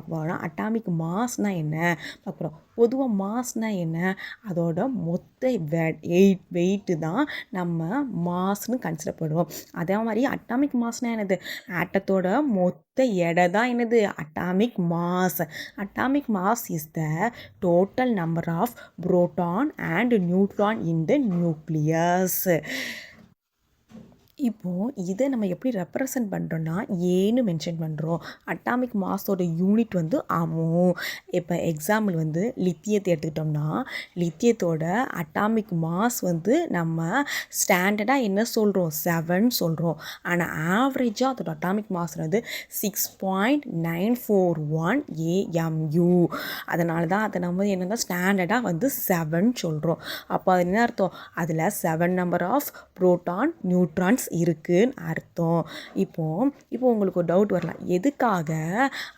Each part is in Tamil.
பார்க்க போகிறோம்னா அட்டாமிக் மாஸ்னால் என்ன பார்க்க போகிறோம். பொதுவாக மாஸ்னால் என்ன, அதோட மொத்த வெயிட்டு தான் நம்ம மாஸ்ன்னு கன்சிடர் பண்ணுவோம். அதே மாதிரி அட்டாமிக் மாஸ்னால் என்னது, ஆட்டத்தோட மொத்த எடை தான் என்னது atomic mass. Atomic mass is the total number of proton and neutron in the nucleus. இப்போது இதை நம்ம எப்படி ரெப்ரசன்ட் பண்ணுறோன்னா ஏன்னு மென்ஷன் பண்ணுறோம். அட்டாமிக் மாஸோட யூனிட் வந்து அமோ. இப்போ எக்ஸாம்பிள் வந்து லித்தியத்தை எடுத்துக்கிட்டோம்னா லித்தியத்தோட அட்டாமிக் மாஸ் வந்து நம்ம ஸ்டாண்டர்டாக என்ன சொல்கிறோம் 7 சொல்கிறோம். ஆனால் ஆவரேஜாக அதோட அட்டாமிக் மாஸ் வந்து 6.941 AMU. அதனால தான் அதை நம்ம என்னென்னா ஸ்டாண்டர்டாக வந்து 7 சொல்கிறோம். அப்போ அது என்ன அர்த்தம், அதில் 7 நம்பர் ஆஃப் புரோட்டான் நியூட்ரான்ஸ் இருக்குன்னு அர்த்தம். இப்போ உங்களுக்கு ஒரு டவுட் வரலாம், எதுக்காக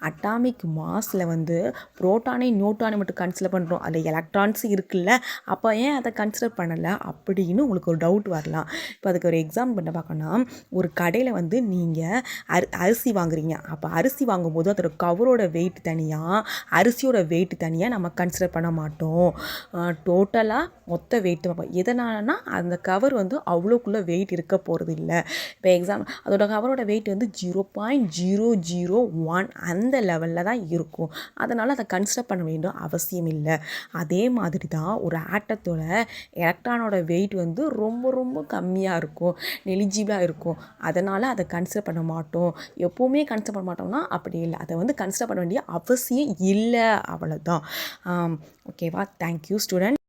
அட்டாமிக் மாஸில் வந்து புரோட்டானை நியூட்ரானை மட்டும் கன்சிடர் பண்ணுறோம், அதில் எலக்ட்ரான்ஸ் இருக்குல்ல, அப்போ ஏன் அதை கன்சிடர் பண்ணலை அப்படின்னு உங்களுக்கு ஒரு டவுட் வரலாம். இப்போ அதுக்கு ஒரு எக்ஸாம்பிள் பண்ண பார்க்கணும்னா, ஒரு கடையில் வந்து நீங்கள் அரிசி வாங்குறீங்க. அப்போ அரிசி வாங்கும்போது அதோட கவரோட வெயிட் தனியாக அரிசியோட வெயிட் தனியாக நம்ம கன்சிடர் பண்ண மாட்டோம். டோட்டலாக மொத்த வெயிட் பார்ப்போம். எதனாலனா அந்த கவர் வந்து அவ்வளோக்குள்ளே வெயிட் இருக்க போகிறது இல்லை. இப்போ அதோட கவரோட வெயிட் வந்து 0.001 அந்த லெவலில் தான் இருக்கும். அதனால் அதை கன்சிடர் பண்ண வேண்டிய அவசியம் இல்லை. அதே மாதிரி தான் ஒரு ஆட்டத்தோட எலக்ட்ரானோட வெயிட் வந்து ரொம்ப ரொம்ப கம்மியாக இருக்கும், நெலிஜிபிளாக இருக்கும். அதனால் அதை கன்சிடர் பண்ண மாட்டோம். எப்போவுமே கன்சிடர் பண்ண மாட்டோம்னா அப்படி இல்லை, அதை வந்து கன்சிடர் பண்ண வேண்டிய அவசியம் இல்லை, அவ்வளோதான். ஓகேவா? Thank you student.